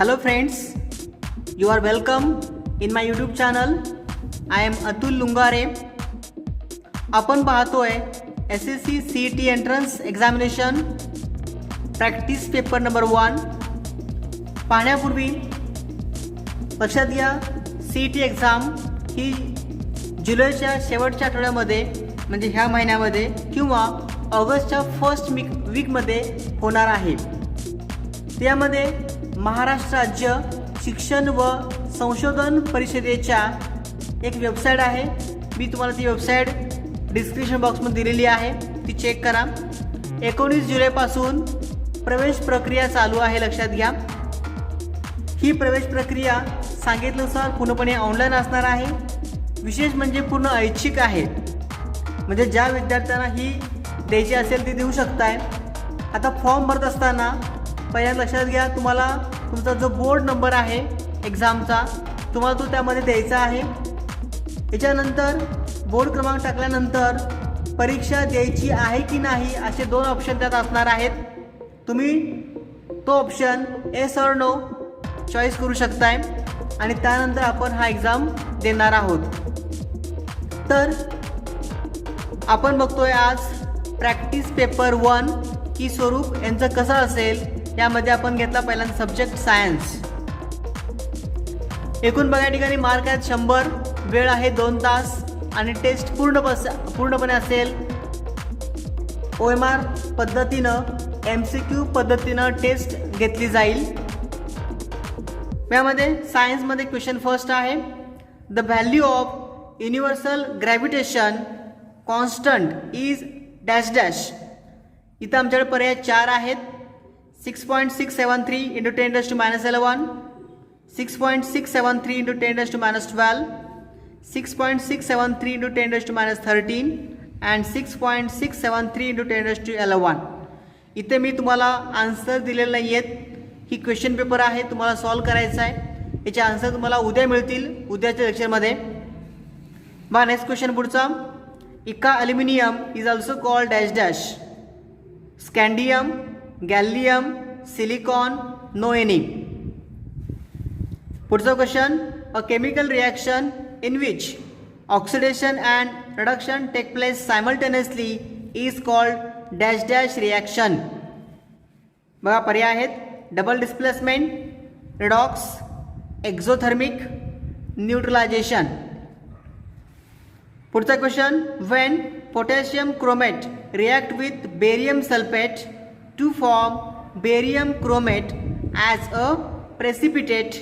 Hello friends, you are welcome in my YouTube channel. I am Atul Lungare. आपण पाहतोय SSC CET entrance examination practice paper number 1. पाहण्यापूर्वी लक्षात घ्या, CET exam ही जुलैच्या शेवटच्या आठवड्यामध्ये म्हणजे ह्या महिन्यामध्ये किंवा ऑगस्टच्या फर्स्ट वीकमध्ये होणार आहे. त्यामध्ये महाराष्ट्र राज्य शिक्षण व संशोधन परिषदेच्या एक वेबसाईट आहे. मी तुम्हाला ती वेबसाईट डिस्क्रिप्शन बॉक्समध्ये दिलेली आहे, ती चेक करा. 19 जुलैपासून प्रवेश प्रक्रिया चालू आहे. लक्षात घ्या, ही प्रवेश प्रक्रिया सांगितल्यानुसार पूर्णपणे ऑनलाईन असणार आहे. विशेष म्हणजे पूर्ण ऐच्छिक आहे, म्हणजे ज्या विद्यार्थ्यांना ही द्यायची असेल ती देऊ शकताय. आता फॉर्म भरत असताना पहिल्यांदा लक्षात घ्या, तुम्हाला तुमचा जो बोर्ड नंबर आहे एक्झामचा तुम्हाला तो त्यामध्ये द्यायचा आहे. याच्यानंतर बोर्ड क्रमांक टाकल्यानंतर परीक्षा द्यायची आहे की नाही असे 2 ऑप्शन त्यात असणार आहेत. तुम्ही तो option yes or no choice करू शकताय आणि त्यानंतर आपण हा एक्झाम देणार आहोत. तर आपण बघतोय आज प्रॅक्टिस पेपर 1 की स्वरूप यांचं कसं असेल. यामध्ये आपण घेतला पहिल्यांदा सब्जेक्ट सायन्स. एकूण बघा ठिकाणी मार्क आहेत 100, वेळ आहे 2 तास आणि टेस्ट पूर्णपणे असेल OMR पद्धतीनं, MCQ पद्धतीनं टेस्ट घेतली जाईल. यामध्ये सायन्समध्ये क्वेश्चन फर्स्ट आहे, the value of universal gravitation constant is dash dash. इथं आमच्याकडे पर्याय 4 आहेत. 6.673 × 10⁻11, 6.673 × 10⁻12, 6.673 × 10⁻13 and 6.673 × 10⁻11. इथे मी तुम्हाला आन्सर दिलेले नाही आहेत. ही क्वेश्चन पेपर आहे, तुम्हाला सॉल्व करायचं आहे. याचे आन्सर तुम्हाला उद्या मिळतील उद्याच्या लेक्चरमध्ये. बघा नेक्स्ट क्वेश्चन पुढचा, इका aluminium is also called dash dash. Scandium, gallium, silicon, no any. पुढचा question, a chemical reaction in which oxidation and reduction take place simultaneously is called dash dash reaction. बघा पर्याय आहेत, double displacement, redox, exothermic, neutralisation. पुढचा question, when potassium chromate react with barium sulphate to form barium chromate as a precipitate,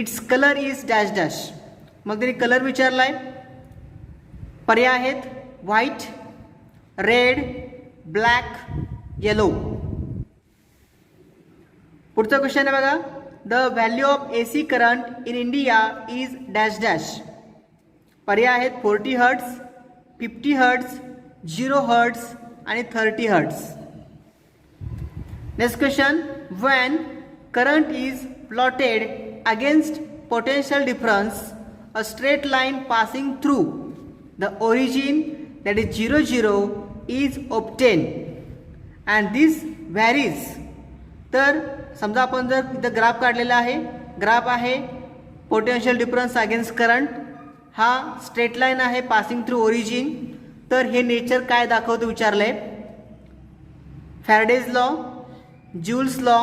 its color is dash dash. मग त्यांनी colour विचारलाय. पर्याय आहेत white, red, black, yellow. पुढचा question आहे बघा, the value of AC current in India is dash dash. पर्याय आहेत 40 hertz, 50 hertz, 0 hertz आणि 30 hertz. Next question, when current is plotted against potential difference, a straight line passing through the origin, that is 0 0, is obtained and this varies. तर समजा आपण जर इथं graph काढलेला आहे, ग्राफ आहे पोटेन्शियल डिफरन्स अगेन्स्ट करंट, हा स्ट्रेट लाईन आहे पासिंग थ्रू ओरिजिन. तर हे नेचर काय दाखवतं विचारलंय. Faraday's law, Joule's law,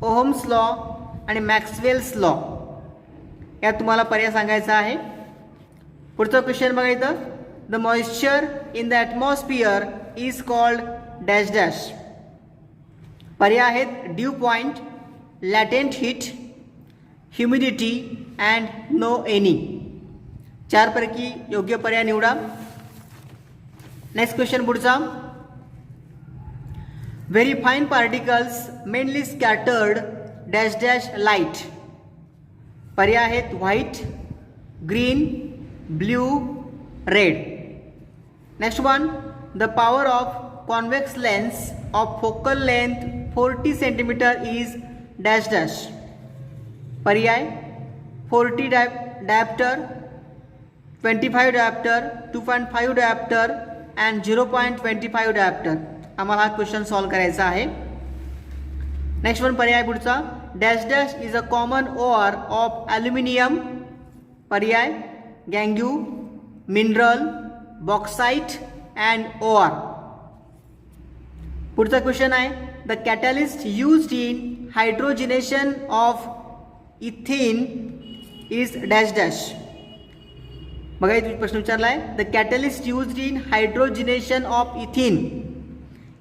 Ohm's law आणि मॅक्सवेल्स लॉ यात तुम्हाला पर्याय सांगायचा आहे. पुढचा क्वेश्चन बघा इथं, the moisture in the atmosphere is called dash dash. पर्याय आहेत dew point, latent heat, humidity and no any. 4 पैकी योग्य पर्याय निवडा. नेक्स्ट क्वेश्चन पुढचा, very fine particles mainly scattered dash dash light. पर्याय आहेत white, green, blue, red. Next one, the power of convex lens of focal length 40 centimetre is dash dash. पर्याय 40 dioptre, 25 dioptre, 2.5 dioptre and 0.25 dioptre. आम्हाला हा question solve करायचा आहे. Next one पर्याय पुढचा, dash dash is a common ore of aluminium. पर्याय गँग्यू, mineral, bauxite and ore. पुढचा क्वेश्चन आहे, the catalyst used in hydrogenation of ethane is dash dash. बघा इथे प्रश्न विचारला आहे, the catalyst used in hydrogenation of ethene.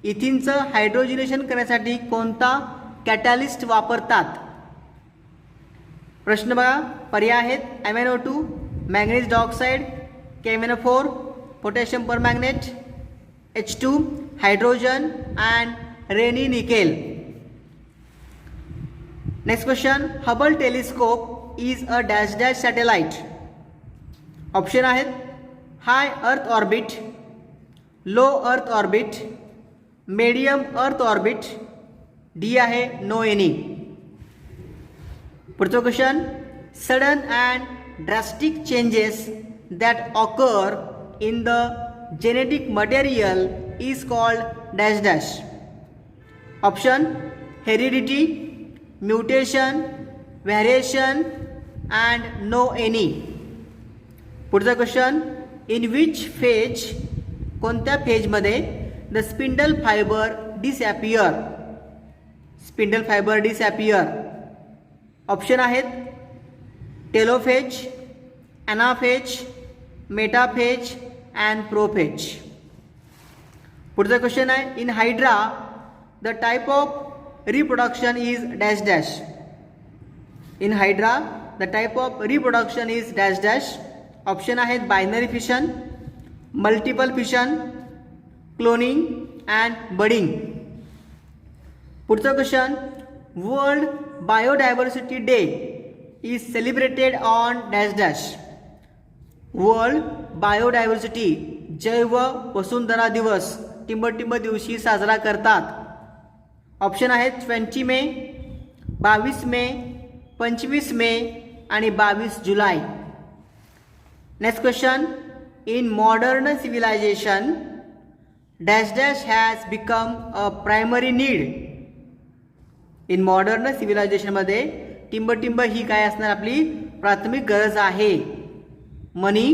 इथिनचं हायड्रोजिनेशन करण्यासाठी कोणता कॅटॅलिस्ट वापरतात. प्रश्न बघा, पर्याय आहेत MnO2, manganese dioxide, KMnO4, potassium permanganate, H2, hydrogen and Raney nickel. Next question, Hubble telescope is a dash dash satellite. Option आहेत high earth orbit, low earth orbit, medium earth orbit, D आहे no any. पुढचा question, sudden and drastic changes that occur in the genetic material is called dash dash. Option heredity, mutation, variation and no any. पुढचा question, in which phase, कोणत्या फेजमध्ये the spindle fibre disappear. Spindle fibre disappear. Option आहेत telophase, anaphase, metaphase and prophase. पुढचा question आहे, in hydra the type of reproduction is dash dash. In hydra the type of reproduction is dash dash. Option आहेत binary fission, multiple fission, cloning and budding. पुढचा question, world biodiversity day is celebrated on dash dash. World biodiversity जैव वसुंधरा दिवस टिंबटिंब दिवशी साजरा करतात. Option आहेत 20 मे, 22 मे, 25 मे आणि 22 जुलै. Next question, in modern civilisation dash dash has become a primary need. In modern सिव्हिलायझेशनमध्ये टिंबटिंब ही काय असणार आपली प्राथमिक गरज आहे. Money,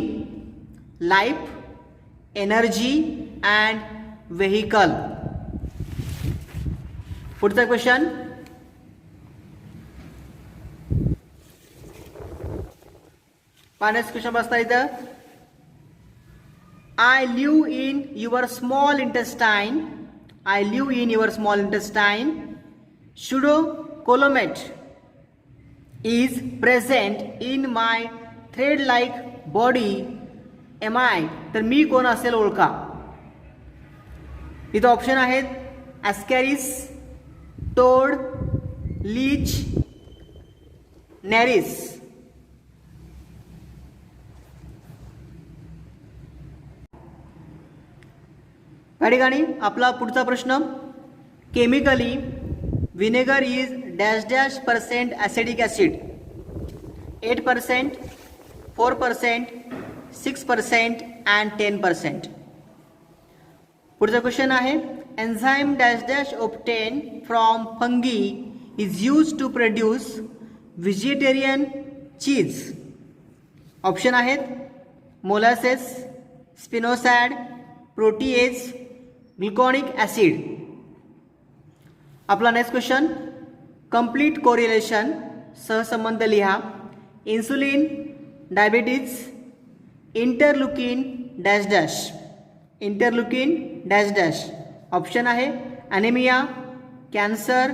life, energy and vehicle. पुढचा क्वेश्चन, पाण्याचा क्वेश्चन बसता इथं, I live in your small intestine. I live in your small intestine. Pseudocolomate is present in my thread like body. Am I? तर मी कोण असेल ओळखा. इथं ऑप्शन आहेत ॲस्कॅरिस, टोड, लीच, नॅरिस. या ठिकाणी आपला पुढचा प्रश्न, chemically vinegar is dash dash % acidic acid. 8%, 4%, 6% and 10%. पुढचा क्वेश्चन आहे, enzyme dash dash obtain from fungi is use to produce vegetarian cheese. Option आहेत molasses, spinosad, protease, gluconic acid. आपला नेक्स्ट क्वेश्चन, कंप्लीट कोरिलेशन सहसंबंध लिहा. Insulin, diabetes, interleukin dash dash. Interleukin dash dash. Option आहे anaemia, cancer,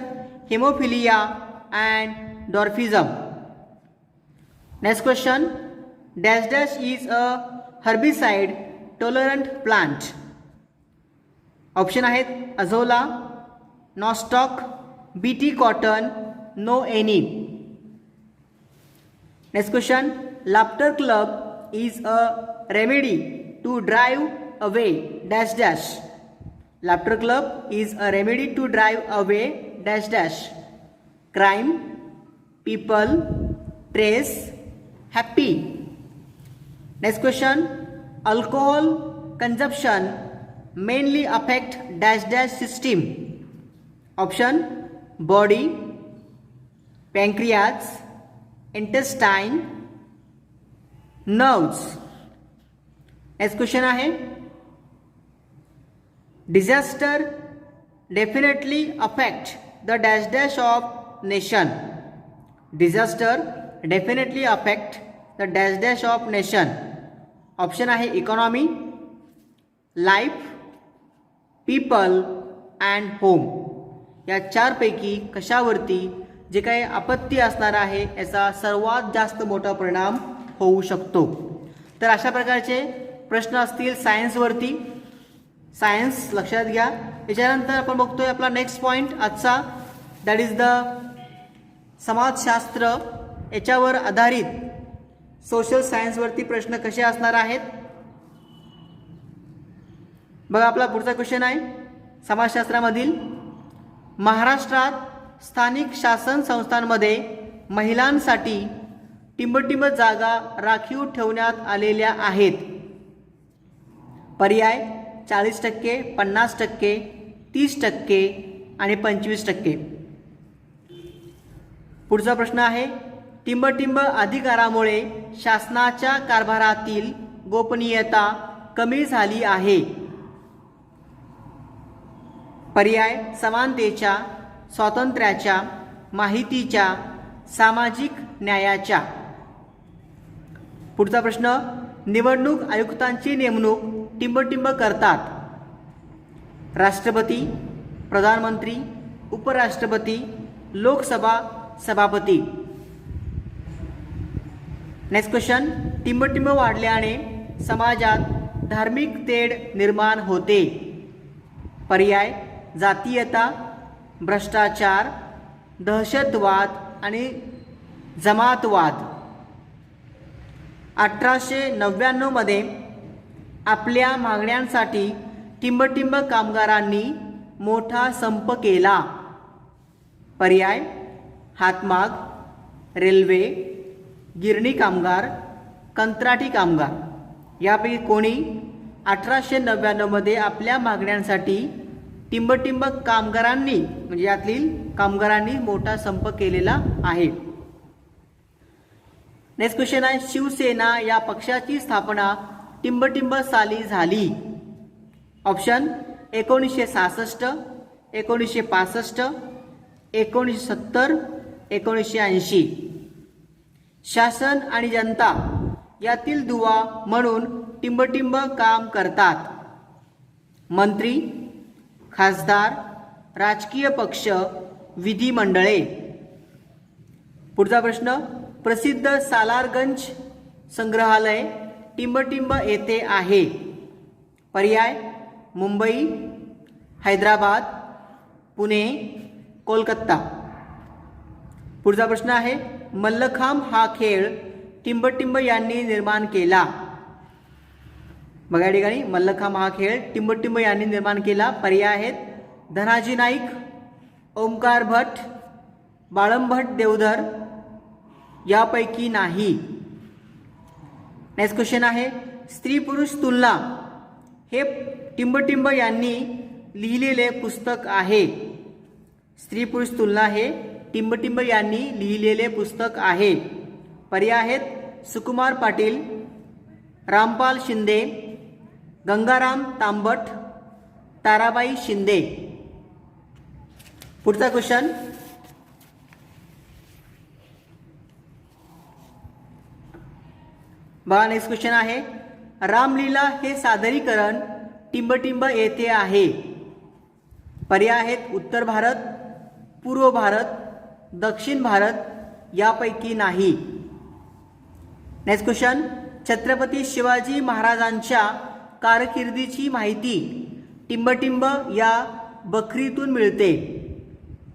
haemophilia and dwarfism. Next question, dash dash is a herbicide tolerant plant. Option आहेत Azolla, Nostoc, BT cotton, no any. Next question, laughter club is a remedy to drive away dash dash. Laughter club is a remedy to drive away dash dash. Crime, people, stress, happy. Next question, alcohol consumption mainly affect dash dash system. Option body, pancreas, intestine, nerves. Next question आहे, disaster definitely affect the dash dash of nation. Disaster definitely affect the dash dash of nation. Option आहे economy, life, people and home. या चारपैकी कशावरती जे काही आपत्ती असणार आहे याचा सर्वात जास्त मोठा परिणाम होऊ शकतो. तर अशा प्रकारचे प्रश्न असतील सायन्सवरती. सायन्स लक्षात घ्या. याच्यानंतर आपण बघतोय आपला नेक्स्ट पॉईंट आजचा, दॅट इज द समाजशास्त्र. याच्यावर आधारित सोशल सायन्सवरती प्रश्न कसे असणार आहेत बघा. आपला पुढचा क्वेश्चन आहे समाजशास्त्रामधील, महाराष्ट्रात स्थानिक शासन संस्थांमध्ये महिलांसाठी टिंबटिंब जागा राखीव ठेवण्यात आलेल्या आहेत. पर्याय 40%, 50%, 30% आणि 25%. पुढचा प्रश्न आहे, टिंबटिंब अधिकारामुळे शासनाच्या कारभारातील गोपनीयता कमी झाली आहे. पर्याय समानतेच्या, स्वातंत्र्याच्या, माहितीच्या, सामाजिक न्यायाच्या. पुढचा प्रश्न, निवडणूक आयुक्तांची नेमणूक टिंबटिंब करतात. राष्ट्रपती, प्रधानमंत्री, उपराष्ट्रपती, लोकसभा सभापती. नेक्स्ट क्वेश्चन, टिंबटिंब वाढल्याने समाजात धार्मिक तेढ निर्माण होते. पर्याय जातीयता, भ्रष्टाचार, दहशतवाद आणि जमातवाद. 1899 मध्ये आपल्या मागण्यांसाठी टिंबटिंब कामगारांनी मोठा संप केला. पर्याय हातमाग, रेल्वे, गिरणी कामगार, कंत्राटी कामगार. यापैकी कोणी 1899 मध्ये आपल्या मागण्यांसाठी टिंबटिंब कामगारांनी म्हणजे यातील कामगारांनी मोठा संप केलेला आहे. नेक्स्ट क्वेश्चन आहे, शिवसेना या पक्षाची स्थापना टिंबटिंब साली झाली. ऑप्शन 1966, 1965, 1970, 1980. शासन आणि जनता यातील दुवा म्हणून टिंबटिंब काम करतात. मंत्री, खासदार, राजकीय पक्ष, विधिमंडळे. पुढचा प्रश्न, प्रसिद्ध सालारगंज संग्रहालय टिंबटिंब येथे आहे. पर्याय मुंबई, हैदराबाद, पुणे, कोलकाता. पुढचा प्रश्न आहे, मल्लखांब हा खेळ टिंबटिंब यांनी निर्माण केला. बघा या ठिकाणी मल्लखांब हा खेळ टिंबटिंब यांनी निर्माण केला. पर्याय आहेत धनाजी नाईक, ओमकार भट, बाळंभट देवधर. यापैकी नाही. नेक्स्ट क्वेश्चन आहे, स्त्री पुरुष तुलना हे टिंबटिंब यांनी लिहिलेले पुस्तक आहे. स्त्री पुरुष तुलना हे टिंबटिंब यांनी लिहिलेले पुस्तक आहे. पर्याय आहेत सुकुमार पाटील, रामपाल शिंदे, गंगाराम तांबट, ताराबाई शिंदे. पुढचा क्वेश्चन, बघा नेक्स्ट क्वेश्चन आहे, रामलीला हे सादरीकरण टिंबटिंब येथे आहे. पर्याय आहेत उत्तर भारत, पूर्व भारत, दक्षिण भारत. यापैकी नाही. नेक्स्ट क्वेश्चन, छत्रपती शिवाजी महाराजांच्या कारकिर्दीची माहिती टिंबटिंब या बखरीतून मिळते.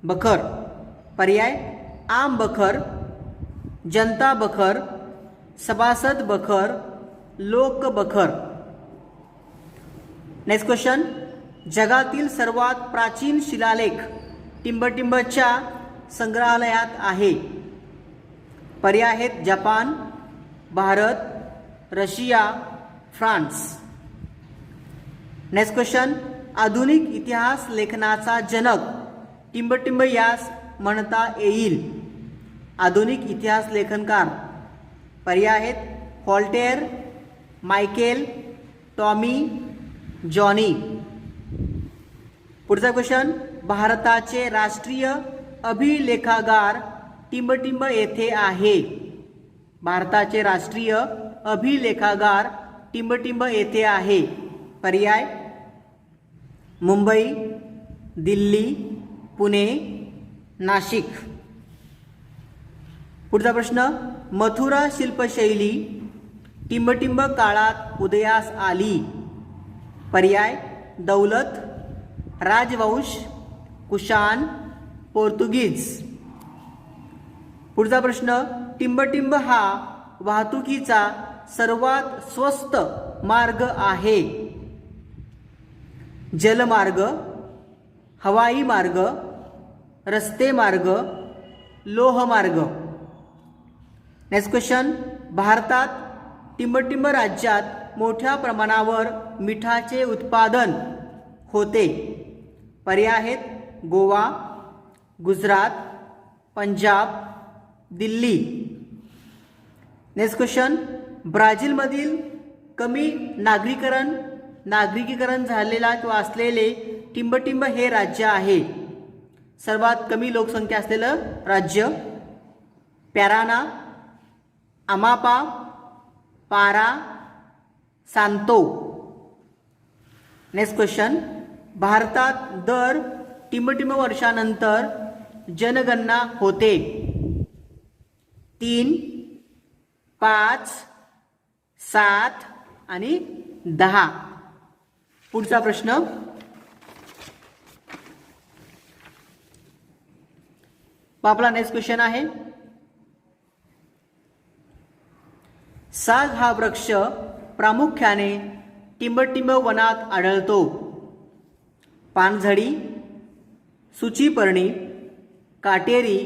बखर. पर्याय आम बखर, जनता बखर, सभासद बखर, लोक बखर. नेक्स्ट क्वेश्चन, जगातील सर्वात प्राचीन शिलालेख टिंबटिंबच्या संग्रहालयात आहे. पर्याय आहेत Japan, Bharat, Russia, France. Next question, आधुनिक इतिहास लेखनाचा जनक टिंबटिंब यास म्हणता येईल. आधुनिक इतिहास लेखनकार? पर्याय आहेत व्हॉल्टेअर, मायकेल, टॉमी, जॉनी. पुढचा क्वेश्चन, भारताचे राष्ट्रीय अभिलेखागार टिंबटिंब येथे आहे. भारताचे राष्ट्रीय अभिलेखागार टिंबटिंब येथे आहे. पर्याय मुंबई, दिल्ली, पुणे, नाशिक. पुढचा प्रश्न, मथुरा शिल्पशैली टिंबटिंब काळात उदयास आली. पर्याय दौलत, राजवंश, कुशाण, पोर्तुगीज. पुढचा प्रश्न, टिंबटिंब हा वाहतुकीचा सर्वात स्वस्त मार्ग आहे. जलमार्ग, हवाई मार्ग, रस्ते मार्ग, लोहमार्ग. नेक्स्ट क्वेश्चन, भारतात टिंबटिंब राज्यात मोठ्या प्रमाणावर मिठाचे उत्पादन होते. पर्याय आहेत गोवा, गुजरात, पंजाब, दिल्ली. नेक्स्ट क्वेश्चन, ब्राझीलमधील कमी नागरिकीकरण झालेला किंवा असलेले टिंबटिंब हे राज्य आहे. सर्वात कमी लोकसंख्या असलेलं राज्य. पॅराना, अमापा, पारा, सांतो. नेक्स्ट क्वेश्चन, भारतात दर टिंबटिंब वर्षानंतर जनगणना होते. 3, 5, 7 आणि 10. पुढचा प्रश्न, आपला नेक्स्ट क्वेश्चन आहे, साग हा वृक्ष प्रामुख्याने टिंबटिंब वनात आढळतो. पानझडी, सुचीपर्णी, काटेरी,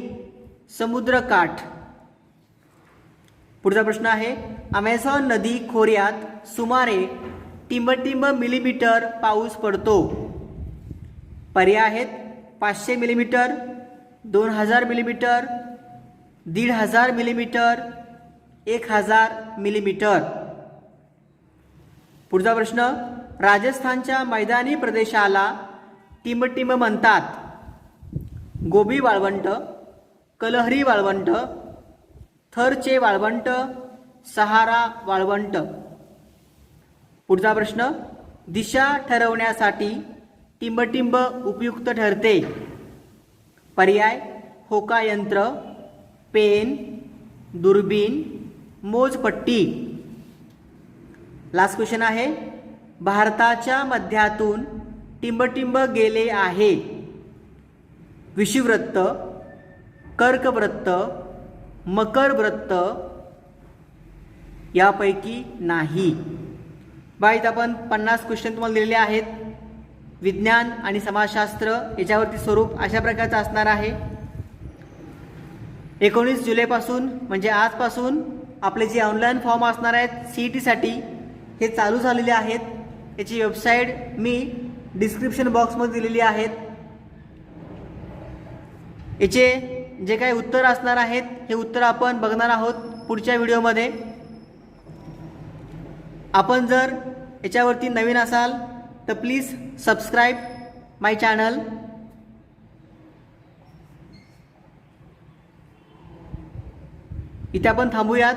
समुद्रकाठ. पुढचा प्रश्न आहे, अमेझॉन नदी खोऱ्यात सुमारे टिंबटिंब मिलीमीटर पाऊस पडतो. पर्याय आहेत 500 मिलीमीटर, 2000 मिलीमीटर, 1500 मिलीमीटर, 1000 मिलीमीटर. पुढचा प्रश्न, राजस्थानच्या मैदानी प्रदेशाला टिंबटिंब म्हणतात. गोबी वाळवंट, कलहरी वाळवंट, थरचे वाळवंट, सहारा वाळवंट. पुढचा प्रश्न, दिशा ठरवण्यासाठी टिंबटिंब उपयुक्त ठरते. पर्याय होकायंत्र, पेन, दुर्बीण, मोजपट्टी. लास्ट क्वेश्चन आहे, भारताच्या मध्यातून टिंबटिंब गेले आहे. विषुववृत्त, कर्कवृत्त, मकरवृत्त यापैकी नाही. बाईत आपण 50 क्वेश्चन तुम्हाला दिलेले आहेत. विज्ञान आणि समाजशास्त्र याच्यावरती स्वरूप अशा प्रकारचं असणार आहे. 19 जुलैपासून म्हणजे आजपासून आपले जे ऑनलाईन फॉर्म असणार आहेत CETसाठी हे चालू झालेले आहेत. याची वेबसाईट मी डिस्क्रिप्शन बॉक्समध्ये दिलेली आहेत. याचे जे काही उत्तर असणार आहेत हे उत्तर आपण बघणार आहोत पुढच्या व्हिडिओमध्ये. आपण जर याच्यावरती नवीन असाल तर प्लीज सबस्क्राईब माय चॅनल. इथे आपण थांबूयात.